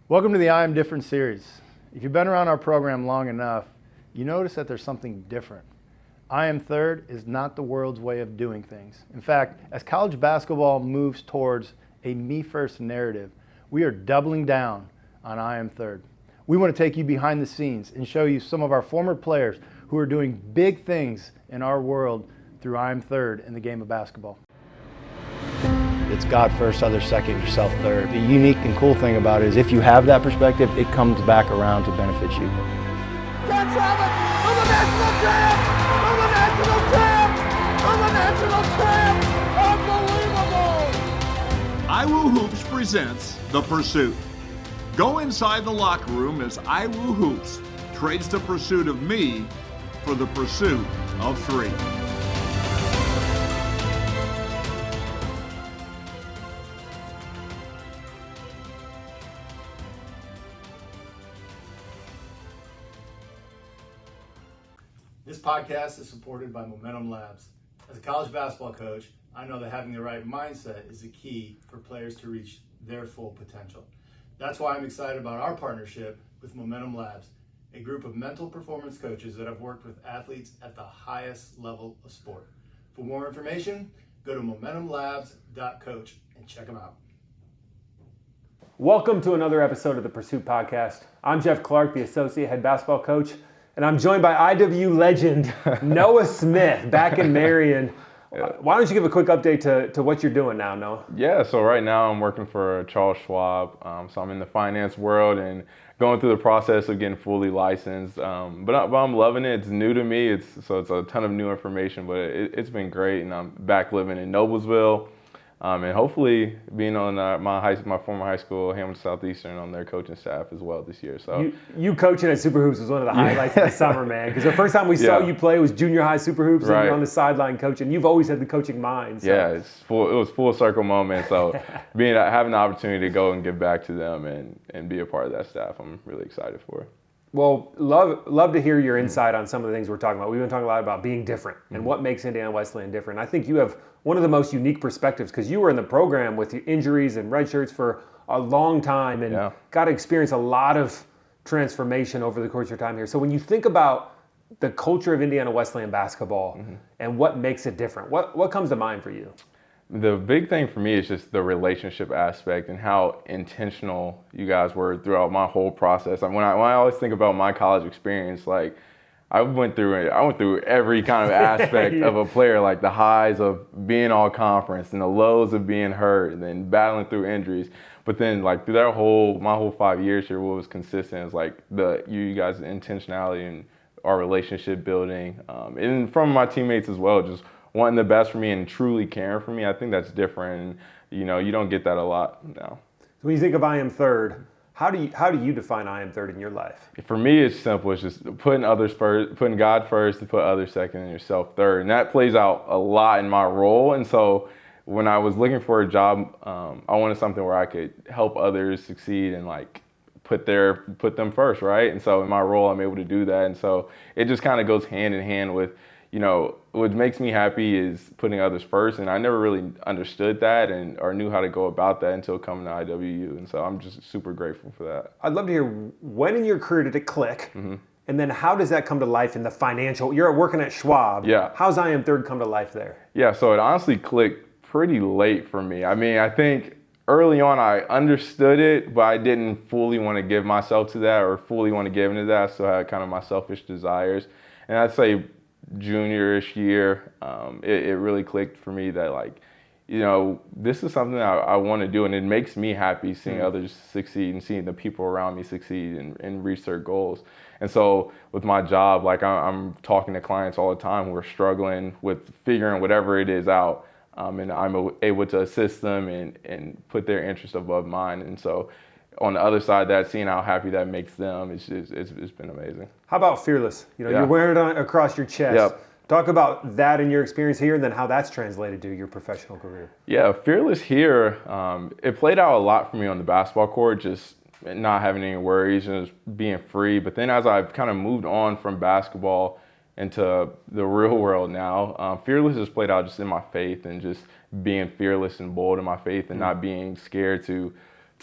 Welcome to the I Am Different series. If you've been around our program long enough, you notice that there's something different. I Am Third is not the world's way of doing things. In fact, as college basketball moves towards a me first narrative, we are doubling down on I Am Third. We want to take you behind the scenes and show you some of our former players who are doing big things in our world through I Am Third in the game of basketball. It's God first, others second, yourself third. The unique and cool thing about it is if you have that perspective, it comes back around to benefit you. Let's have it for the national champ! For the national champ! For the national champ! Unbelievable! IWUHoops presents The Pursuit. Go inside the locker room as IWUHoops trades the pursuit of me for the pursuit of three. This podcast is supported by Momentum Labs. As a college basketball coach, I know that having the right mindset is the key for players to reach their full potential. That's why I'm excited about our partnership with Momentum Labs, a group of mental performance coaches that have worked with athletes at the highest level of sport. For more information, go to momentumlabs.coach and check them out. Welcome to another episode of the Pursuit Podcast. I'm Jeff Clark, the Associate Head Basketball Coach, and I'm joined by IW legend Noah Smith back in Marion. Why don't you give a quick update to what you're doing now, Noah? Yeah, so right now I'm working for Charles Schwab. So I'm in the finance world and going through the process of getting fully licensed. But I'm loving it. It's new to me. It's a ton of new information, but it's been great. And I'm back living in Noblesville. And hopefully being on my former high school, Hamilton Southeastern, on their coaching staff as well this year. So you coaching at Super Hoops was one of the highlights of the summer, man. Because the first time we saw you play was junior high Super Hoops, and you're on the sideline coaching. You've always had the coaching mind. So. Yeah, it was full circle moment. So having the opportunity to go and give back to them and be a part of that staff, I'm really excited for. Well, love to hear your insight on some of the things we're talking about. We've been talking a lot about being different and what makes Indiana Wesleyan different. I think you have one of the most unique perspectives because you were in the program with your injuries and red shirts for a long time and got to experience a lot of transformation over the course of your time here. So when you think about the culture of Indiana Wesleyan basketball and what makes it different, what comes to mind for you? The big thing for me is just the relationship aspect and how intentional you guys were throughout my whole process. When I always think about my college experience, like I went through every kind of aspect of a player, like the highs of being all conference and the lows of being hurt and then battling through injuries. But then like through my whole 5 years here, what was consistent is like you guys' intentionality and our relationship building, and from my teammates as well, just wanting the best for me and truly caring for me. I think that's different. And, you don't get that a lot now. So when you think of I Am Third, how do you define I Am Third in your life? For me, it's simple. It's just putting others first, putting God first, and put others second, and yourself third. And that plays out a lot in my role. And so when I was looking for a job, I wanted something where I could help others succeed and like put them first, right? And so in my role, I'm able to do that. And so it just kind of goes hand in hand with, what makes me happy is putting others first, and I never really understood that or knew how to go about that until coming to IWU, and so I'm just super grateful for that. I'd love to hear, when in your career did it click, and then how does that come to life in the financial? You're working at Schwab. Yeah. How's I Am Third come to life there? Yeah, so it honestly clicked pretty late for me. I mean, I think early on I understood it, but I didn't fully want to give myself to that or fully want to give into that, so I had kind of my selfish desires, and I'd say junior-ish year, it really clicked for me that like, this is something I want to do, and it makes me happy seeing others succeed and seeing the people around me succeed and reach their goals. And so with my job, like I'm talking to clients all the time who are struggling with figuring whatever it is out, and I'm able to assist them and put their interest above mine. And so on the other side of that, seeing how happy that makes them, it's been amazing. How about Fearless? You're wearing it across your chest. Yep. Talk about that in your experience here and then how that's translated to your professional career. Yeah, Fearless here, it played out a lot for me on the basketball court, just not having any worries and just being free. But then as I've kind of moved on from basketball into the real world now, Fearless has played out just in my faith and just being fearless and bold in my faith and not being scared to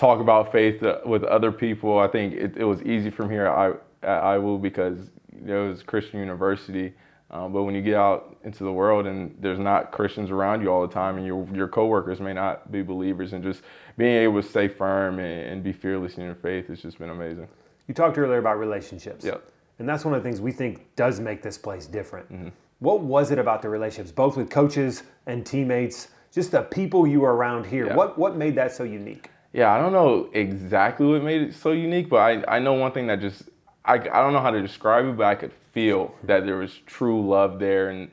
talk about faith with other people. I think it was easy from here at IWU because it was a Christian university. But when you get out into the world and there's not Christians around you all the time, and your coworkers may not be believers, and just being able to stay firm and be fearless in your faith has just been amazing. You talked earlier about relationships. Yep. And that's one of the things we think does make this place different. Mm-hmm. What was it about the relationships, both with coaches and teammates, just the people you were around here? Yeah. What made that so unique? Yeah, I don't know exactly what made it so unique, but I know one thing that just, I don't know how to describe it, but I could feel that there was true love there and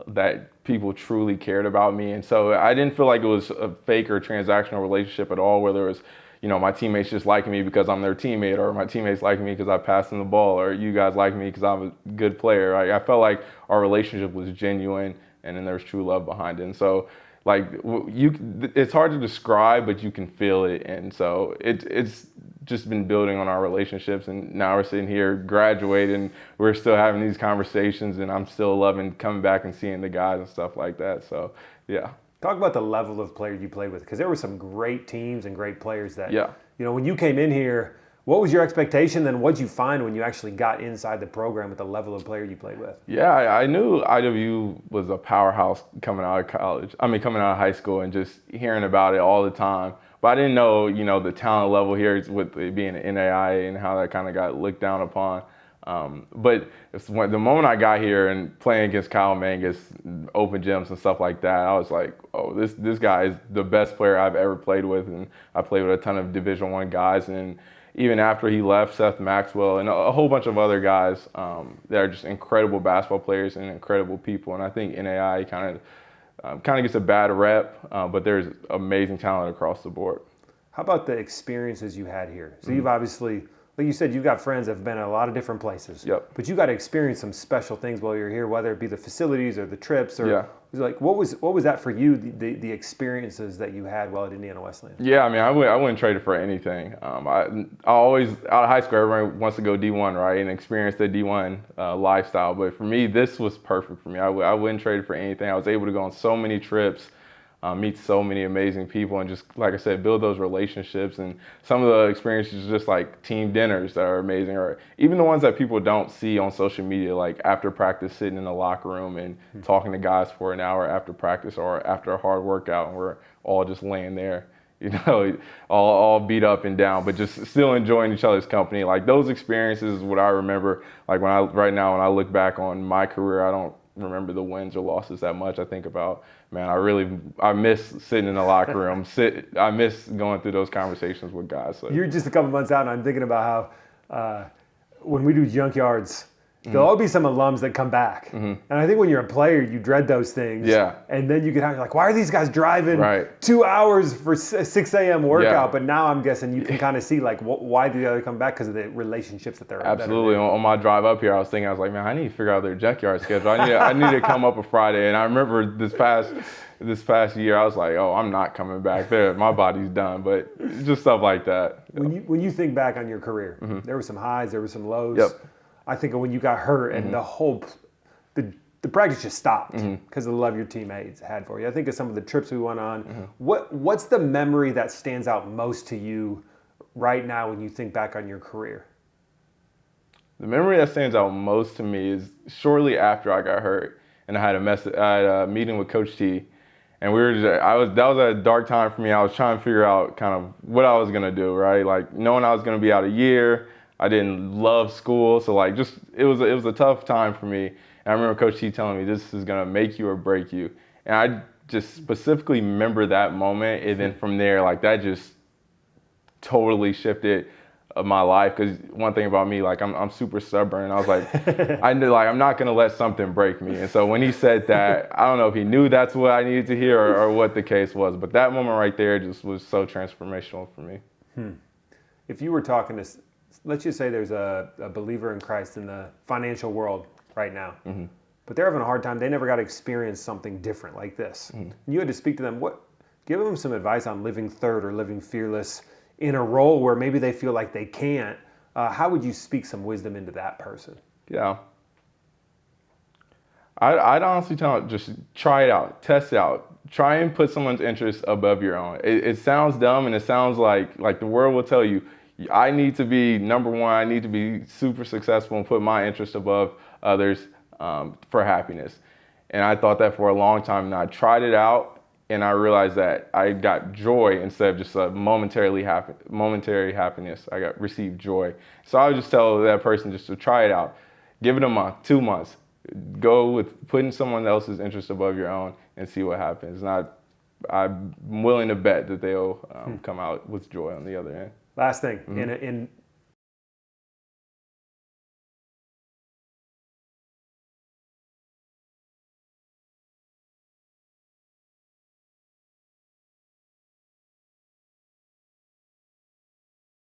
that people truly cared about me. And so I didn't feel like it was a fake or transactional relationship at all, whether it was, my teammates just liking me because I'm their teammate, or my teammates liking me because I passed them the ball, or you guys like me because I'm a good player. I felt like our relationship was genuine, and then there's true love behind it. And so, it's hard to describe, but you can feel it. And so it's just been building on our relationships, and now we're sitting here graduating, we're still having these conversations, and I'm still loving coming back and seeing the guys and stuff like that. So, yeah. Talk about the level of player you played with, because there were some great teams and great players that, yeah. When you came in here, what was your expectation? Then what did you find when you actually got inside the program with the level of player you played with? Yeah, I knew IWU was a powerhouse coming out of high school, and just hearing about it all the time. But I didn't know, the talent level here with it being an NAIA and how that kind of got looked down upon. But the moment I got here and playing against Kyle Mangus, open gyms and stuff like that, I was like, oh, this guy is the best player I've ever played with. And I played with a ton of Division I guys. And even after he left, Seth Maxwell and a whole bunch of other guys that are just incredible basketball players and incredible people. And I think NAIA kind of gets a bad rep, but there's amazing talent across the board. How about the experiences you had here? So you've obviously, like you said, you've got friends that have been in a lot of different places. Yep. But you got to experience some special things while you're here, whether it be the facilities or the trips, or yeah. What was that for you? The experiences that you had while at Indiana Wesleyan. Yeah, I wouldn't trade it for anything. I always, out of high school, everyone wants to go D1, right, and experience the D1 lifestyle. But for me, this was perfect for me. I wouldn't trade it for anything. I was able to go on so many trips. Meet so many amazing people, and just, like I said, build those relationships. And some of the experiences, just like team dinners that are amazing, or even the ones that people don't see on social media, like after practice sitting in the locker room and talking to guys for an hour after practice or after a hard workout, and we're all just laying there, all beat up and down, but just still enjoying each other's company. Like, those experiences is what I remember. Like, right now when I look back on my career, I don't remember the wins or losses that much. I think about, man, I miss sitting in the locker room. I miss going through those conversations with guys. So. You're just a couple months out, and I'm thinking about how when we do junkyards, there'll all be some alums that come back. Mm-hmm. And I think when you're a player, you dread those things. Yeah. And then you get out, you're like, why are these guys driving 2 hours for 6 a.m. workout? Yeah. But now I'm guessing you can kind of see, like, why do the other come back? Because of the relationships that they're Absolutely. On my drive up here, I was like, man, I need to figure out their junkyard schedule. I need to come up a Friday. And I remember this past year, I was like, oh, I'm not coming back there. My body's done. But just stuff like that. When you think back on your career, there were some highs, there were some lows. Yep. I think of when you got hurt and the practice just stopped because of the love your teammates had for you. I think of some of the trips we went on. What's the memory that stands out most to you right now when you think back on your career? The memory that stands out most to me is shortly after I got hurt, and I had a meeting with Coach T, and that was a dark time for me. I was trying to figure out kind of what I was gonna do, right? Like, knowing I was gonna be out a year. I didn't love school, so like, it was a tough time for me. And I remember Coach T telling me, this is gonna make you or break you. And I just specifically remember that moment, and then from there, like, that just totally shifted my life. Because one thing about me, like, I'm super stubborn, and I was like, I knew, like, I'm not gonna let something break me. And so when he said that, I don't know if he knew that's what I needed to hear or what the case was, but that moment right there just was so transformational for me. If you were talking to, let's just say there's a believer in Christ in the financial world right now, but they're having a hard time. They never got to experience something different like this. You had to speak to them. Give them some advice on living third or living fearless in a role where maybe they feel like they can't. How would you speak some wisdom into that person? Yeah. I'd honestly tell them, just try it out, test it out, try and put someone's interest above your own. It sounds dumb, and it sounds like the world will tell you, I need to be number one, I need to be super successful and put my interest above others for happiness. And I thought that for a long time, and I tried it out, and I realized that I got joy instead of just a momentary happiness. I received joy. So I would just tell that person just to try it out. Give it a month, 2 months. Go with putting someone else's interest above your own and see what happens. I'm willing to bet that they'll come out with joy on the other end. Last thing, in